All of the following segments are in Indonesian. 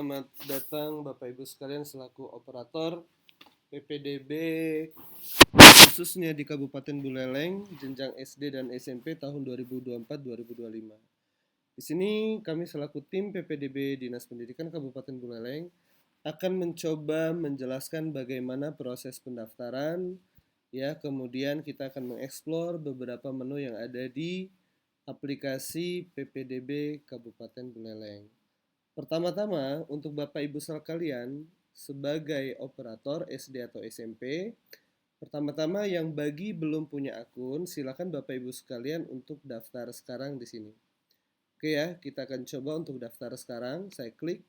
selamat datang Bapak Ibu sekalian selaku operator PPDB khususnya di Kabupaten Buleleng jenjang SD dan SMP tahun 2024-2025. Di sini kami selaku tim PPDB Dinas Pendidikan Kabupaten Buleleng akan mencoba menjelaskan bagaimana proses pendaftaran, ya, kemudian kita akan mengeksplor beberapa menu yang ada di aplikasi PPDB Kabupaten Buleleng. Pertama-tama, untuk Bapak Ibu sekalian, sebagai operator SD atau SMP, pertama-tama yang bagi belum punya akun, silakan Bapak Ibu sekalian untuk daftar sekarang di sini. Oke ya, kita akan coba untuk daftar sekarang. Saya klik,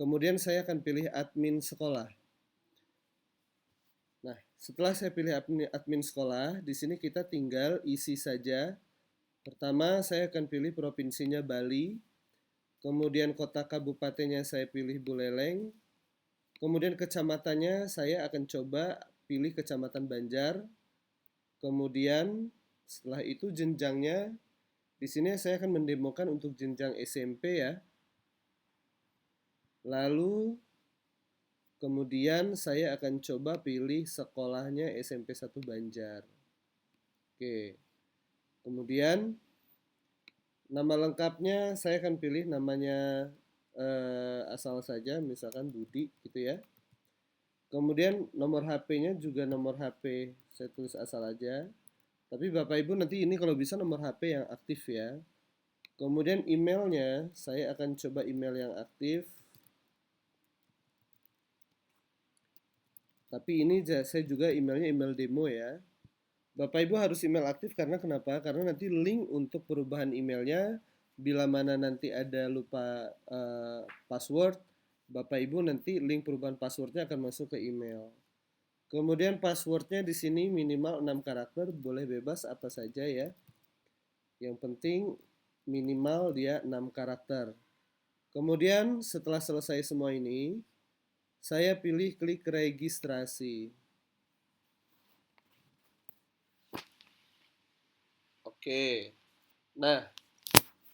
kemudian saya akan pilih admin sekolah. Nah, setelah saya pilih admin sekolah, di sini kita tinggal isi saja. Pertama, saya akan pilih provinsinya Bali. Kemudian kota kabupatennya saya pilih Buleleng. Kemudian kecamatannya saya akan coba pilih Kecamatan Banjar. Kemudian setelah itu jenjangnya di sini saya akan mendemokan untuk jenjang SMP ya. Lalu kemudian saya akan coba pilih sekolahnya SMP 1 Banjar. Oke. Kemudian nama lengkapnya saya akan pilih namanya asal saja, misalkan Budi gitu ya. Kemudian nomor HP-nya juga nomor HP saya tulis asal aja. Tapi Bapak Ibu nanti ini kalau bisa nomor HP yang aktif ya. Kemudian emailnya saya akan coba email yang aktif. Tapi ini saya juga emailnya email demo ya. Bapak Ibu harus email aktif karena kenapa? Karena nanti link untuk perubahan emailnya bila mana nanti ada lupa password, Bapak Ibu nanti link perubahan passwordnya akan masuk ke email. Kemudian passwordnya di sini minimal 6 karakter, boleh bebas apa saja ya. Yang penting minimal dia 6 karakter. Kemudian setelah selesai semua ini, saya pilih klik registrasi. Oke. Nah,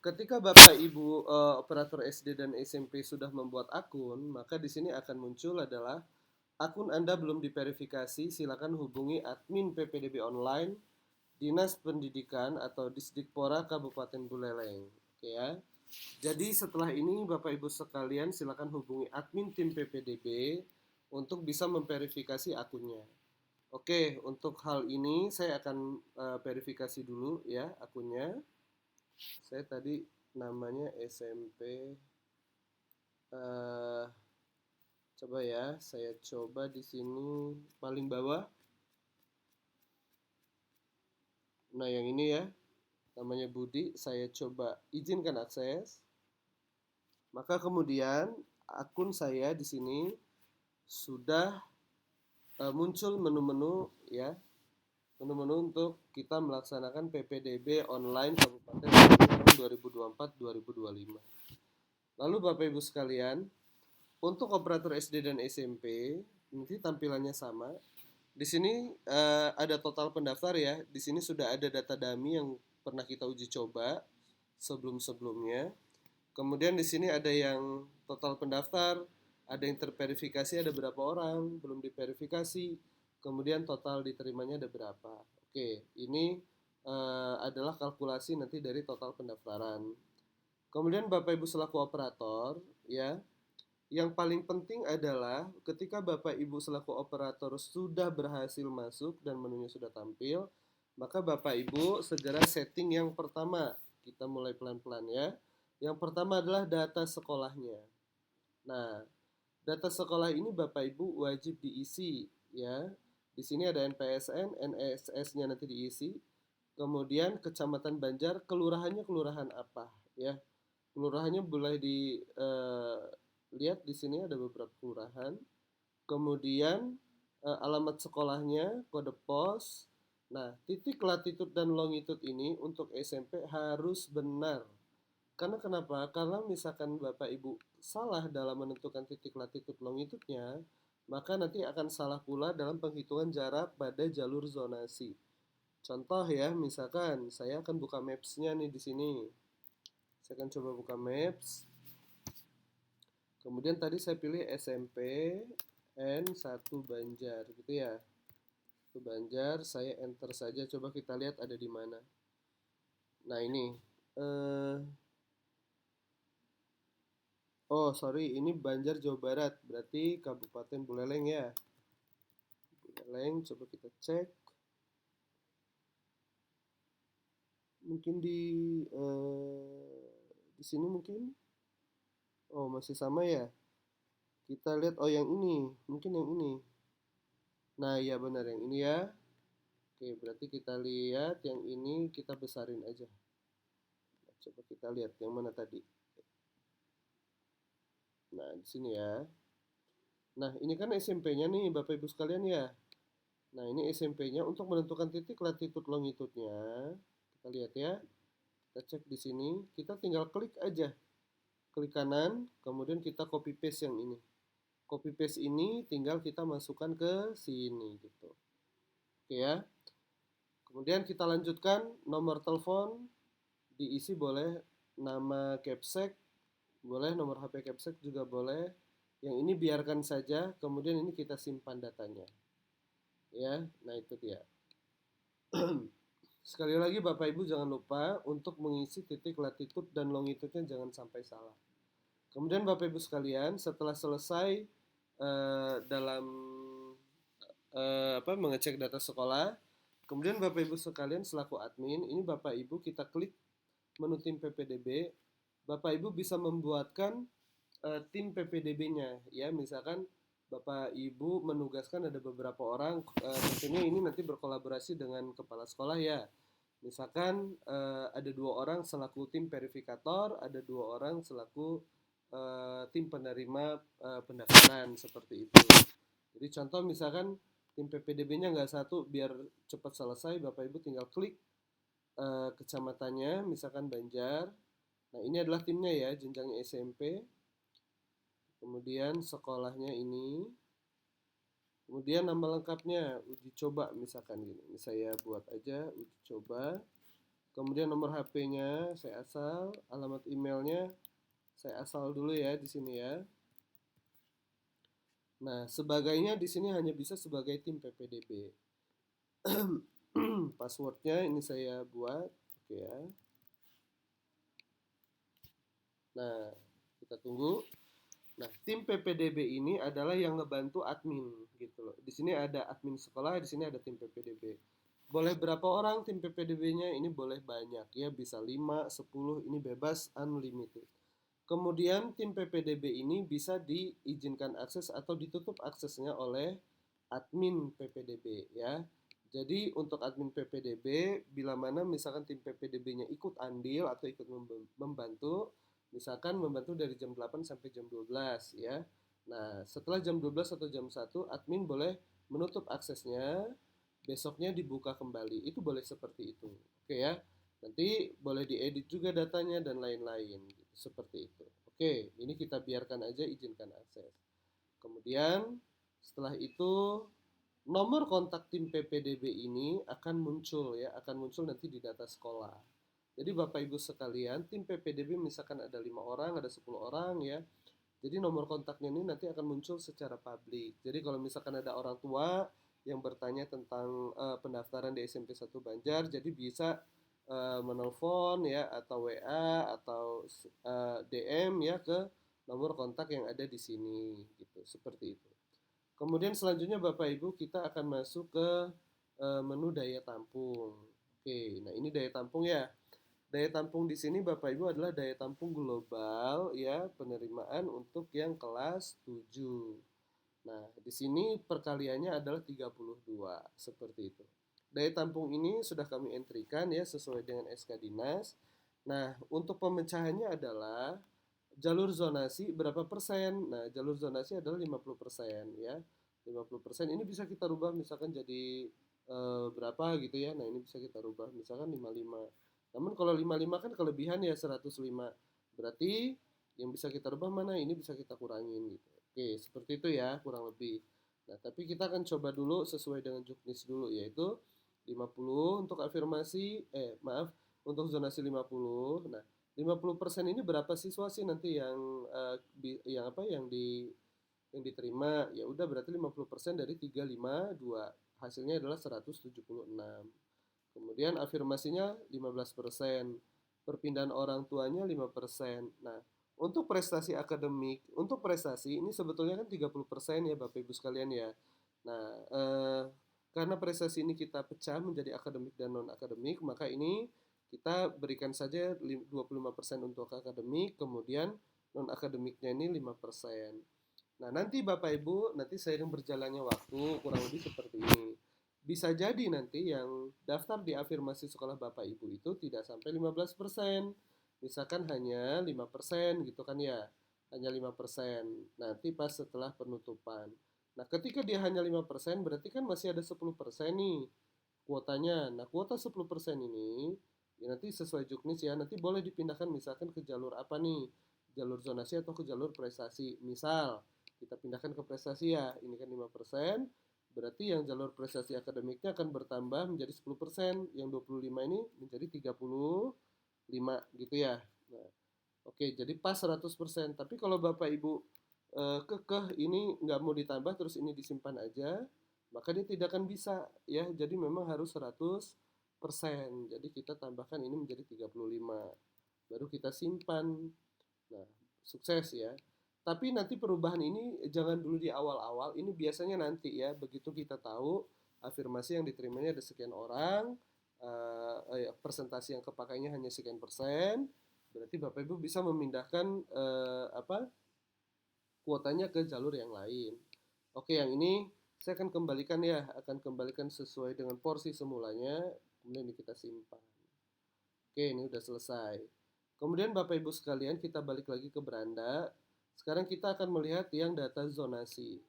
ketika Bapak Ibu operator SD dan SMP sudah membuat akun, maka di sini akan muncul adalah akun Anda belum diverifikasi, silakan hubungi admin PPDB online Dinas Pendidikan atau Disdikpora Kabupaten Buleleng. Oke ya. Jadi setelah ini Bapak Ibu sekalian silakan hubungi admin tim PPDB untuk bisa memverifikasi akunnya. Oke, untuk hal ini saya akan verifikasi dulu ya akunnya. Saya tadi namanya SMP. Coba ya, saya coba di sini paling bawah. Nah, yang ini ya, namanya Budi. Saya coba izinkan akses. Maka kemudian akun saya di sini sudah muncul menu-menu ya, menu-menu untuk kita melaksanakan PPDB online Kabupaten tahun 2024-2025. Lalu Bapak Ibu sekalian, untuk operator SD dan SMP nanti tampilannya sama. Di sini ada total pendaftar ya. Di sini sudah ada data dummy yang pernah kita uji coba sebelum-sebelumnya. Kemudian di sini ada yang total pendaftar, ada yang terverifikasi ada berapa orang, belum diverifikasi, kemudian total diterimanya ada berapa. Oke, ini adalah kalkulasi nanti dari total pendaftaran. Kemudian Bapak Ibu selaku operator, ya, yang paling penting adalah ketika Bapak Ibu selaku operator sudah berhasil masuk dan menunya sudah tampil, maka Bapak Ibu segera setting yang pertama. Kita mulai pelan-pelan ya. Yang pertama adalah data sekolahnya. Nah, data sekolah ini Bapak Ibu wajib diisi ya. Di sini ada NPSN, NSS-nya nanti diisi. Kemudian Kecamatan Banjar, kelurahannya kelurahan apa ya. Kelurahannya boleh lihat di sini ada beberapa kelurahan. Kemudian alamat sekolahnya, kode pos. Nah, titik latitude dan longitude ini untuk SMP harus benar. Karena kenapa? Karena misalkan Bapak Ibu salah dalam menentukan titik latitude longitude-nya, maka nanti akan salah pula dalam penghitungan jarak pada jalur zonasi. Contoh ya, misalkan saya akan buka maps-nya nih di sini. Saya akan coba buka maps. Kemudian tadi saya pilih SMP N1 Banjar gitu ya. Itu Banjar, saya enter saja. Coba kita lihat ada di mana. Nah, ini oh sorry, ini Banjar Jawa Barat, berarti Kabupaten Buleleng ya. Buleleng, coba kita cek. Mungkin di sini mungkin. Oh, masih sama ya. Kita lihat, oh yang ini, mungkin yang ini. Nah, ya benar yang ini ya. Oke, berarti kita lihat yang ini, kita besarin aja. Nah, coba kita lihat yang mana tadi. Nah, di sini ya. Nah, ini kan SMP-nya nih, Bapak Ibu sekalian ya. Nah, ini SMP-nya untuk menentukan titik latitude longitude-nya. Kita lihat ya. Kita cek di sini, kita tinggal klik aja. Klik kanan, kemudian kita copy paste yang ini. Copy paste ini tinggal kita masukkan ke sini gitu. Oke ya. Kemudian kita lanjutkan nomor telepon, diisi boleh nama Capsec, boleh nomor HP Capsec juga boleh. Yang ini biarkan saja, kemudian ini kita simpan datanya. Ya, nah itu dia. Sekali lagi Bapak Ibu jangan lupa untuk mengisi titik latitude dan longitude-nya jangan sampai salah. Kemudian Bapak Ibu sekalian, setelah selesai dalam mengecek data sekolah, kemudian Bapak Ibu sekalian selaku admin, ini Bapak Ibu kita klik menu tim PPDB, Bapak Ibu bisa membuatkan tim PPDB-nya ya, misalkan Bapak Ibu menugaskan ada beberapa orang, tentunya ini nanti berkolaborasi dengan kepala sekolah ya. Misalkan ada 2 orang selaku tim verifikator, ada 2 orang selaku tim penerima pendaftaran seperti itu. Jadi contoh misalkan tim PPDB-nya nggak satu, biar cepat selesai, Bapak Ibu tinggal klik kecamatannya, misalkan Banjar. Nah ini adalah timnya ya, jenjangnya SMP. Kemudian sekolahnya ini. Kemudian nama lengkapnya uji coba misalkan gini. Ini saya buat aja uji coba. Kemudian nomor HP-nya saya asal, alamat emailnya saya asal dulu ya di sini ya. Nah, sebagainya di sini hanya bisa sebagai tim PPDB. Passwordnya ini saya buat, oke ya. Nah, kita tunggu. Nah, tim PPDB ini adalah yang ngebantu admin gitu loh. Di sini ada admin sekolah, di sini ada tim PPDB. Boleh berapa orang tim PPDB-nya? Ini boleh banyak ya, bisa 5, 10, ini bebas unlimited. Kemudian tim PPDB ini bisa diizinkan akses atau ditutup aksesnya oleh admin PPDB ya. Jadi untuk admin PPDB, bila mana misalkan tim PPDB-nya ikut andil atau ikut membantu, misalkan membantu dari jam 8 sampai jam 12 ya. Nah, setelah jam 12 atau jam 1, admin boleh menutup aksesnya, besoknya dibuka kembali. Itu boleh seperti itu. Oke ya. Nanti boleh diedit juga datanya dan lain-lain gitu, seperti itu. Oke, ini kita biarkan aja izinkan akses. Kemudian setelah itu nomor kontak tim PPDB ini akan muncul ya, akan muncul nanti di data sekolah. Jadi Bapak Ibu sekalian, tim PPDB misalkan ada 5 orang, ada 10 orang ya. Jadi nomor kontaknya ini nanti akan muncul secara publik. Jadi kalau misalkan ada orang tua yang bertanya tentang pendaftaran di SMP 1 Banjar, jadi bisa menelpon ya, atau WA atau DM ya ke nomor kontak yang ada di sini gitu, seperti itu. Kemudian selanjutnya Bapak Ibu kita akan masuk ke menu daya tampung. Oke, nah ini daya tampung ya. Daya tampung di sini Bapak Ibu adalah daya tampung global ya, penerimaan untuk yang kelas 7. Nah, di sini perkaliannya adalah 32, seperti itu. Daya tampung ini sudah kami entrikan ya sesuai dengan SK Dinas. Nah, untuk pemecahannya adalah jalur zonasi berapa persen? Nah, jalur zonasi adalah 50% ya. 50% ini bisa kita rubah misalkan jadi berapa gitu ya. Nah, ini bisa kita rubah misalkan 55. Namun kalau 55 kan kelebihan ya 105. Berarti yang bisa kita rubah mana? Ini bisa kita kurangin gitu. Oke, seperti itu ya kurang lebih. Nah, tapi kita akan coba dulu sesuai dengan juknis dulu, yaitu 50 untuk afirmasi, maaf, untuk zonasi 50. Nah, 50% ini berapa siswa sih nanti yang yang diterima? Ya udah berarti 50% dari 352. Hasilnya adalah 176. Kemudian afirmasinya 15%. Perpindahan orang tuanya 5%. Nah, untuk prestasi akademik, untuk prestasi ini sebetulnya kan 30% ya Bapak Ibu sekalian ya. Nah, karena prestasi ini kita pecah menjadi akademik dan non akademik, maka ini kita berikan saja 25% untuk akademik, kemudian non akademiknya ini 5%. Nah, nanti Bapak Ibu, nanti seiring berjalannya waktu kurang lebih seperti ini. Bisa jadi nanti yang daftar di afirmasi sekolah Bapak Ibu itu tidak sampai 15%. Misalkan hanya 5% gitu kan ya. Hanya 5%. Nanti pas setelah penutupan. Nah, ketika dia hanya 5%, berarti kan masih ada 10% nih kuotanya. Nah, kuota 10% ini ya nanti sesuai juknis ya, nanti boleh dipindahkan misalkan ke jalur apa nih? Jalur zonasi atau ke jalur prestasi. Misal kita pindahkan ke prestasi ya, ini kan 5%, berarti yang jalur prestasi akademiknya akan bertambah menjadi 10%, yang 25 ini menjadi 35 gitu ya. Nah, oke, jadi pas 100%. Tapi kalau Bapak Ibu kekeh ini nggak mau ditambah terus ini disimpan aja, maka dia tidak akan bisa ya. Jadi memang harus 100%. Jadi kita tambahkan ini menjadi 35. Baru kita simpan. Nah, sukses ya. Tapi nanti perubahan ini jangan dulu di awal-awal. Ini biasanya nanti ya, begitu kita tahu afirmasi yang diterimanya ada sekian orang, presentasi yang kepakainya hanya sekian persen, berarti Bapak Ibu bisa memindahkan kuotanya ke jalur yang lain. Oke, yang ini saya akan kembalikan ya, akan kembalikan sesuai dengan porsi semulanya, kemudian ini kita simpan. Oke, ini udah selesai. Kemudian Bapak Ibu sekalian, kita balik lagi ke beranda. Sekarang kita akan melihat yang data zonasi.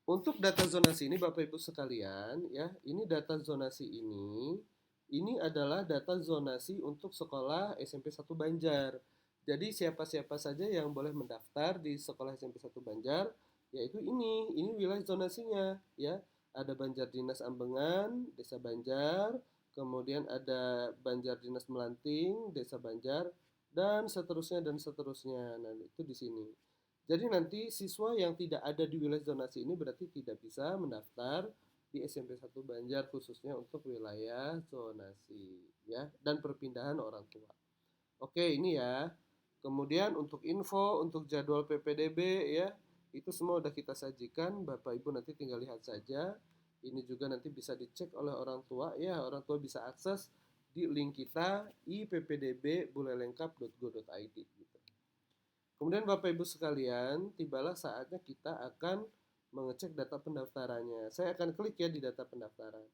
Untuk data zonasi ini Bapak Ibu sekalian, ya, ini data zonasi ini adalah data zonasi untuk sekolah SMP 1 Banjar. Jadi siapa-siapa saja yang boleh mendaftar di sekolah SMP 1 Banjar, yaitu ini wilayah zonasinya, ya. Ada Banjar Dinas Ambengan, Desa Banjar, kemudian ada Banjar Dinas Melanting, Desa Banjar, dan seterusnya dan seterusnya. Nah, itu di sini. Jadi nanti siswa yang tidak ada di wilayah zonasi ini berarti tidak bisa mendaftar di SMP 1 Banjar khususnya untuk wilayah zonasi ya dan perpindahan orang tua. Oke, ini ya. Kemudian untuk info untuk jadwal PPDB ya, itu semua udah kita sajikan, Bapak Ibu nanti tinggal lihat saja. Ini juga nanti bisa dicek oleh orang tua ya, orang tua bisa akses di link kita ippdb.bulelengkap.go.id gitu. Kemudian Bapak Ibu sekalian, tibalah saatnya kita akan mengecek data pendaftarannya. Saya akan klik ya di data pendaftaran.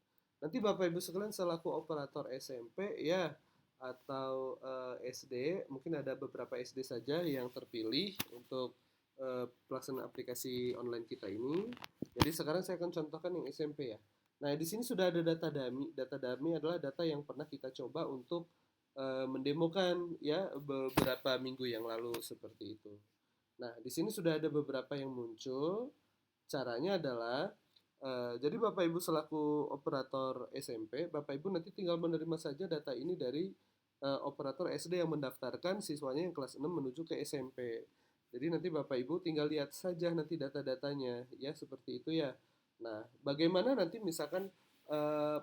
Nanti Bapak Ibu sekalian selaku operator SMP ya atau SD, mungkin ada beberapa SD saja yang terpilih untuk pelaksanaan aplikasi online kita ini. Jadi sekarang saya akan contohkan yang SMP ya. Nah, di sini sudah ada data dummy. Data dummy adalah data yang pernah kita coba untuk mendemokan ya beberapa minggu yang lalu seperti itu. Nah, di sini sudah ada beberapa yang muncul. Caranya adalah jadi Bapak Ibu selaku operator SMP, Bapak Ibu nanti tinggal menerima saja data ini dari operator SD yang mendaftarkan siswanya yang kelas 6 menuju ke SMP. Jadi nanti Bapak Ibu tinggal lihat saja nanti data-datanya ya seperti itu ya. Nah, bagaimana nanti misalkan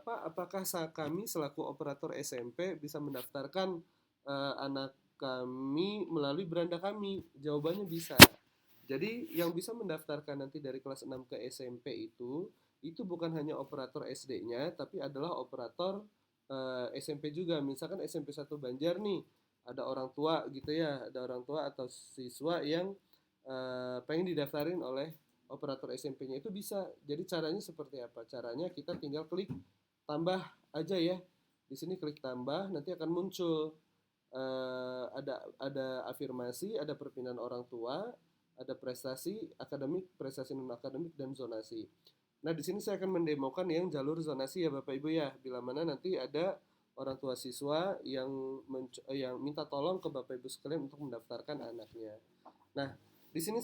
Pak, apakah kami selaku operator SMP bisa mendaftarkan anak kami melalui beranda kami? Jawabannya bisa. Jadi yang bisa mendaftarkan nanti dari kelas 6 ke SMP itu bukan hanya operator SD-nya, tapi adalah operator SMP juga. Misalkan SMP 1 Banjar nih, ada orang tua gitu ya, ada orang tua atau siswa yang pengen didaftarin oleh operator SMP-nya itu bisa. Jadi caranya seperti apa? Caranya kita tinggal klik tambah aja ya. Di sini klik tambah, nanti akan muncul ada afirmasi, ada perpindahan orang tua, ada prestasi akademik, prestasi non akademik dan zonasi. Nah, di sini saya akan mendemokan yang jalur zonasi ya Bapak Ibu ya. Bila mana nanti ada orang tua siswa yang minta tolong ke Bapak Ibu sekalian untuk mendaftarkan anaknya. Nah, di sini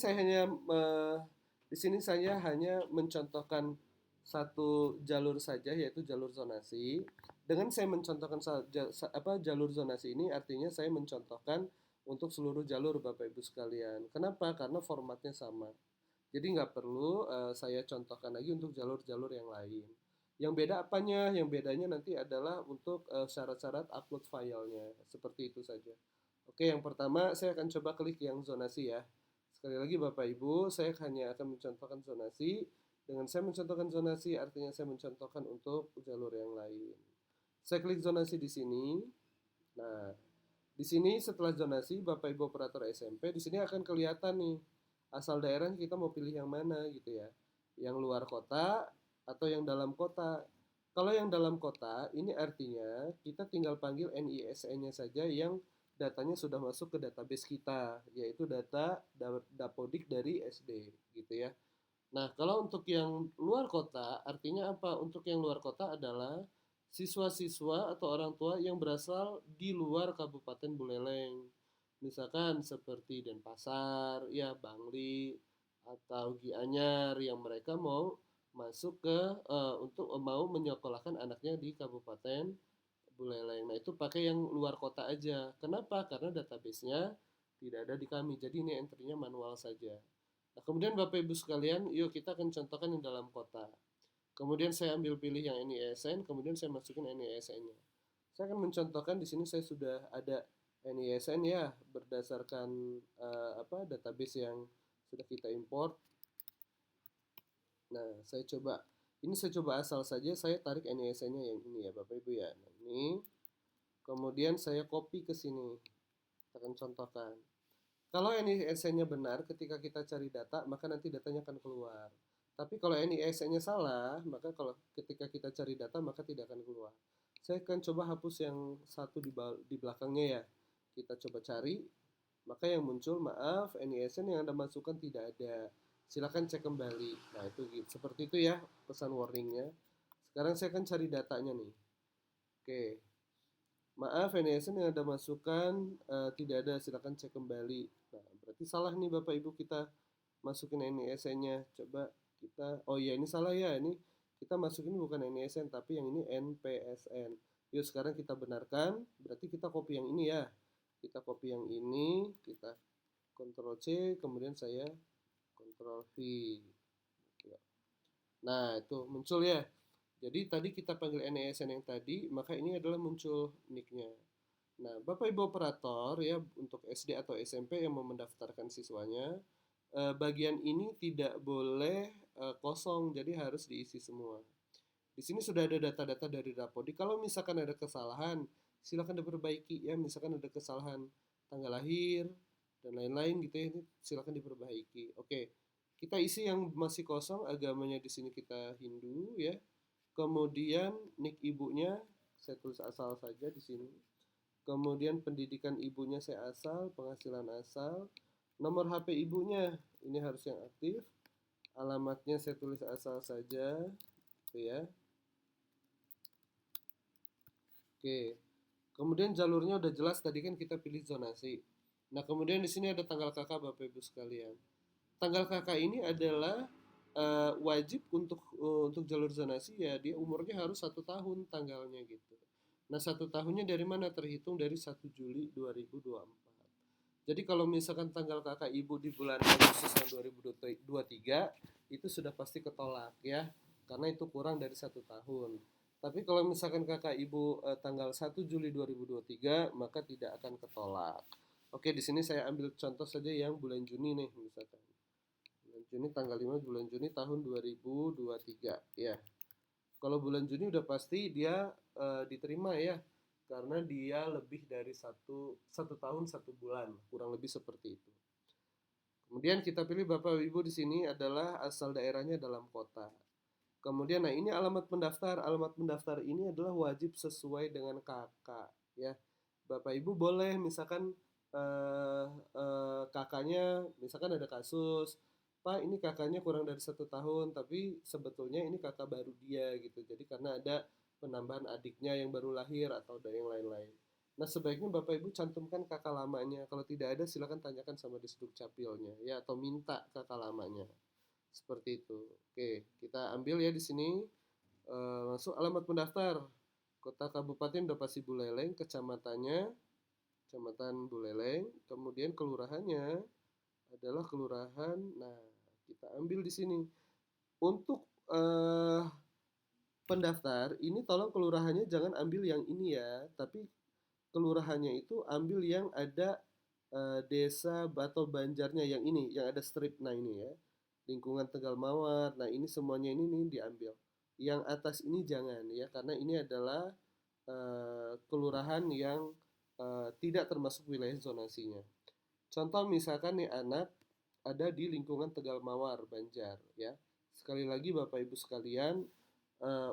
saya hanya mencontohkan satu jalur saja, yaitu jalur zonasi. Dengan saya mencontohkan jalur zonasi ini, artinya saya mencontohkan untuk seluruh jalur Bapak Ibu sekalian. Kenapa? Karena formatnya sama. Jadi nggak perlu saya contohkan lagi untuk jalur-jalur yang lain. Yang beda apanya? Yang bedanya nanti adalah untuk syarat-syarat upload filenya. Seperti itu saja. Oke, yang pertama saya akan coba klik yang zonasi ya. Sekali lagi Bapak Ibu, saya hanya akan mencontohkan zonasi. Dengan saya mencontohkan zonasi, artinya saya mencontohkan untuk jalur yang lain. Saya klik zonasi di sini. Nah, di sini setelah zonasi, Bapak Ibu operator SMP, di sini akan kelihatan nih asal daerah kita mau pilih yang mana gitu ya. Yang luar kota atau yang dalam kota. Kalau yang dalam kota, ini artinya kita tinggal panggil NISN-nya saja yang datanya sudah masuk ke database kita, yaitu data Dapodik dari SD gitu ya. Nah, kalau untuk yang luar kota, artinya apa? Untuk yang luar kota adalah siswa-siswa atau orang tua yang berasal di luar Kabupaten Buleleng. Misalkan seperti Denpasar, ya Bangli, atau Gianyar yang mereka mau masuk ke untuk mau menyekolahkan anaknya di Kabupaten Buleleng. Nah, itu pakai yang luar kota aja. Kenapa? Karena database-nya tidak ada di kami. Jadi ini entry-nya manual saja. Nah, kemudian Bapak Ibu sekalian, yuk kita akan contohkan yang dalam kota. Kemudian saya ambil pilih yang NISN, kemudian saya masukin NISN-nya. Saya akan mencontohkan di sini saya sudah ada NISN ya berdasarkan database yang sudah kita import. Nah, saya coba asal saja saya tarik NISN-nya yang ini ya Bapak Ibu ya. Nah, ini kemudian saya copy ke sini. Kita akan contohkan. Kalau NISN-nya benar, ketika kita cari data, maka nanti datanya akan keluar. Tapi kalau NISN-nya salah, maka kalau ketika kita cari data, maka tidak akan keluar. Saya akan coba hapus yang satu di belakangnya ya. Kita coba cari, maka yang muncul, maaf, NISN yang Anda masukkan tidak ada. Silakan cek kembali. Nah, itu seperti itu ya pesan warningnya. Sekarang saya akan cari datanya nih. Oke, maaf, NISN yang Anda masukkan tidak ada, silakan cek kembali. Nah, berarti salah nih Bapak Ibu kita masukin NISN-nya. Coba kita, oh iya ini salah ya, ini kita masukin bukan NISN tapi yang ini NPSN. Yuk sekarang kita benarkan, berarti kita copy yang ini ya. Kita copy yang ini, kita Ctrl C, kemudian saya Ctrl V. Nah, itu muncul ya. Jadi tadi kita panggil NISN yang tadi, maka ini adalah muncul nick-nya. Nah, Bapak Ibu operator ya untuk SD atau SMP yang mau mendaftarkan siswanya, bagian ini tidak boleh kosong, jadi harus diisi semua. Di sini sudah ada data-data dari Dapodik. Kalau misalkan ada kesalahan, silakan diperbaiki ya. Misalkan ada kesalahan tanggal lahir dan lain-lain gitu ya, ini silakan diperbaiki. Oke, kita isi yang masih kosong, agamanya di sini kita Hindu ya. Kemudian nik ibunya saya tulis asal saja di sini. Kemudian pendidikan ibunya saya asal, penghasilan asal, nomor HP ibunya ini harus yang aktif, alamatnya saya tulis asal saja, gitu ya. Oke, kemudian jalurnya udah jelas tadi kan kita pilih zonasi. Nah kemudian di sini ada tanggal KK Bapak Ibu sekalian. Tanggal KK ini adalah wajib untuk jalur zonasi ya dia umurnya harus 1 tahun tanggalnya gitu. Nah 1 tahunnya dari mana terhitung dari 1 Juli 2024. Jadi kalau misalkan tanggal kakak ibu di bulan Agustus tahun 2023 itu sudah pasti ketolak ya karena itu kurang dari 1 tahun. Tapi kalau misalkan kakak ibu tanggal 1 Juli 2023 maka tidak akan ketolak. Oke, di sini saya ambil contoh saja yang bulan Juni nih misalkan. Bulan Juni tanggal 5 bulan Juni tahun 2023 ya. Kalau bulan Juni udah pasti dia diterima ya karena dia lebih dari satu tahun 1 bulan kurang lebih seperti itu. Kemudian kita pilih Bapak Ibu di sini adalah asal daerahnya dalam kota. Kemudian nah ini alamat pendaftar. Alamat pendaftar ini adalah wajib sesuai dengan kakak ya. Bapak Ibu boleh misalkan kakaknya misalkan ada kasus Pak ini kakaknya kurang dari 1 tahun tapi sebetulnya ini kakak baru dia gitu jadi karena ada penambahan adiknya yang baru lahir atau ada yang lain-lain. Nah sebaiknya Bapak Ibu cantumkan kakak lamanya. Kalau tidak ada silakan tanyakan sama di Sdukcapilnya ya atau minta kakak lamanya. Seperti itu. Oke, kita ambil ya di sini. Masuk alamat pendaftar. Kota Kabupaten udah pasti Buleleng, kecamatannya Kecamatan Buleleng, kemudian kelurahannya adalah kelurahan. Nah, kita ambil di sini. Untuk pendaftar ini tolong kelurahannya jangan ambil yang ini ya, tapi kelurahannya itu ambil yang ada desa atau banjarnya yang ini, yang ada strip. Nah, ini ya. Lingkungan Tegal Mawar. Nah, ini semuanya ini nih diambil. Yang atas ini jangan ya, karena ini adalah kelurahan yang tidak termasuk wilayah zonasinya. Contoh misalkan nih anak ada di lingkungan Tegal Mawar, Banjar ya. Sekali lagi Bapak Ibu sekalian,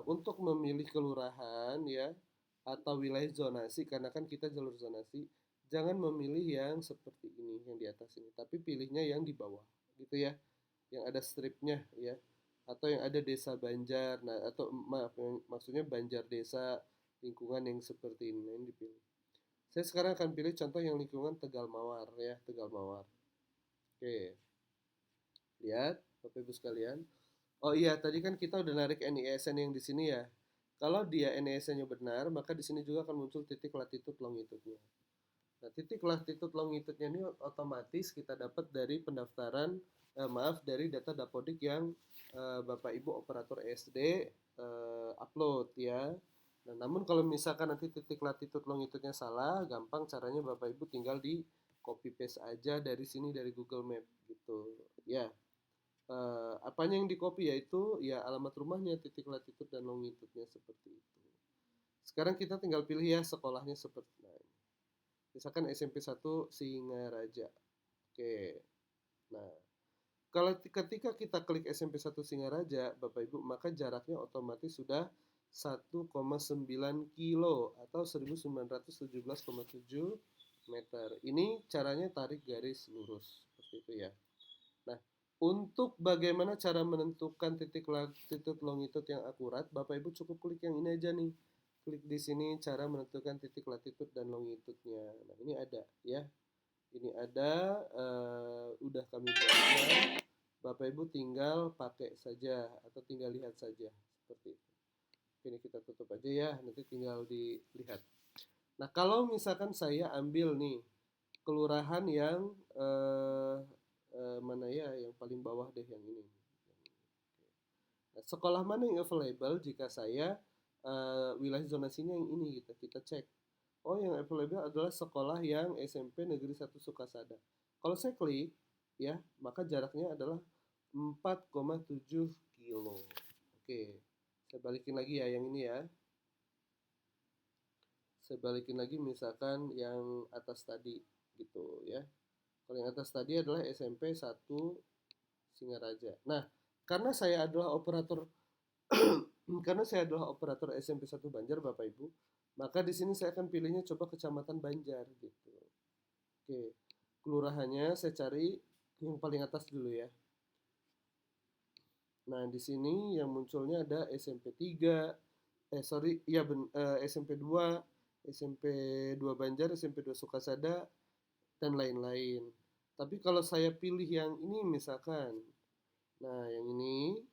untuk memilih kelurahan ya atau wilayah zonasi, karena kan kita jalur zonasi, jangan memilih yang seperti ini yang di atas ini, tapi pilihnya yang di bawah gitu ya, yang ada stripnya ya, atau yang ada desa Banjar. Nah, atau maaf, maksudnya Banjar desa, lingkungan yang seperti ini yang dipilih. Saya sekarang akan pilih contoh yang lingkungan Tegal Mawar ya, Tegal Mawar. Oke, lihat Bapak Ibu sekalian. Oh iya, tadi kan kita udah narik NISN yang di sini ya. Kalau dia NISN-nya benar, maka di sini juga akan muncul titik latitude longitude-nya. Nah, titik latitude longitude-nya ini otomatis kita dapat dari pendaftaran, maaf, dari data Dapodik yang Bapak Ibu operator SD upload ya. Nah, namun kalau misalkan nanti titik latitude longitude-nya salah, gampang caranya Bapak Ibu tinggal di copy paste aja dari sini dari Google Map gitu. Ya, apanya yang di copy yaitu ya alamat rumahnya, titik latitude dan longitude-nya seperti itu. Sekarang kita tinggal pilih ya sekolahnya seperti nah, misalkan SMP 1 Singaraja. Oke. Nah, kalau ketika kita klik SMP 1 Singaraja, Bapak Ibu, maka jaraknya otomatis sudah 1,9 kilo atau 1917,7 meter. Ini caranya tarik garis lurus seperti itu ya. Nah, untuk bagaimana cara menentukan titik latitude longitude yang akurat, Bapak Ibu cukup klik yang ini aja nih. Klik di sini cara menentukan titik latitude dan longitude-nya. Nah, ini ada ya. Ini ada, udah kami buatnya. Bapak Ibu tinggal pakai saja atau tinggal lihat saja seperti itu. Ini kita tutup aja ya, nanti tinggal dilihat. Nah, kalau misalkan saya ambil nih kelurahan yang mana ya, yang paling bawah deh yang ini. Nah, sekolah mana yang available jika saya wilayah zonasinya yang ini gitu. Kita cek. Oh, yang available adalah sekolah yang SMP Negeri 1 Sukasada. Kalau saya klik ya, maka jaraknya adalah 4,7 kilo. Oke. Saya balikin lagi ya yang ini ya. Saya balikin lagi misalkan yang atas tadi gitu ya. Kalau yang atas tadi adalah SMP 1 Singaraja. Nah, karena saya adalah operator karena saya adalah operator SMP 1 Banjar Bapak Ibu, maka di sini saya akan pilihnya coba Kecamatan Banjar gitu. Oke. Kelurahannya saya cari yang paling atas dulu ya. Nah, di sini yang munculnya ada SMP 3, SMP 2, SMP 2 Banjar, SMP 2 Sukasada, dan lain-lain. Tapi kalau saya pilih yang ini misalkan, nah yang ini,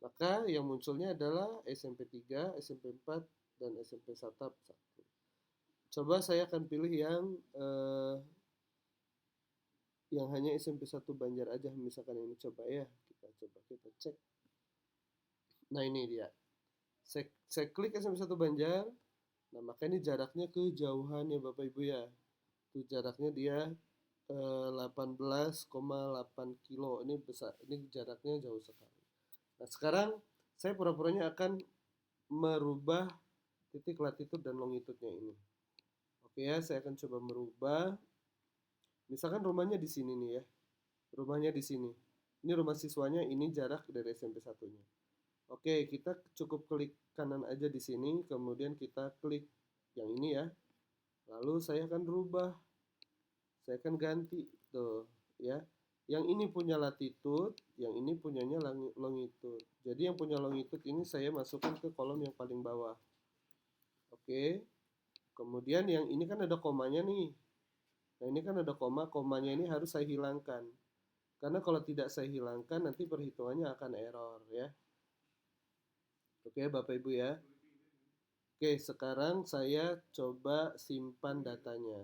maka yang munculnya adalah SMP 3, SMP 4, dan SMP Satap 1. Coba saya akan pilih yang hanya SMP 1 Banjar aja misalkan ini, coba ya. Kita cek. Nah, ini dia. Saya klik SMP 1 Banjar. Nah, maka ini jaraknya kejauhan ya Bapak Ibu ya. Itu jaraknya dia 18,8 kilo. Ini besar. Ini jaraknya jauh sekali. Nah, sekarang saya pura-puranya akan merubah titik latitude dan longitude-nya ini. Oke ya, saya akan coba merubah. Misalkan rumahnya di sini nih ya. Rumahnya di sini. Ini rumah siswanya, ini jarak dari SMP 1-nya. Oke, kita cukup klik kanan aja di sini, kemudian kita klik yang ini ya. Lalu saya akan rubah. Saya akan ganti tuh ya. Yang ini punya latitude, yang ini punyanya longitude. Jadi yang punya longitude ini saya masukkan ke kolom yang paling bawah. Oke. Kemudian yang ini kan ada komanya nih. Nah, ini kan ada koma, komanya ini harus saya hilangkan. Karena kalau tidak saya hilangkan nanti perhitungannya akan error ya. Oke, Bapak Ibu ya. Oke, sekarang saya coba simpan datanya.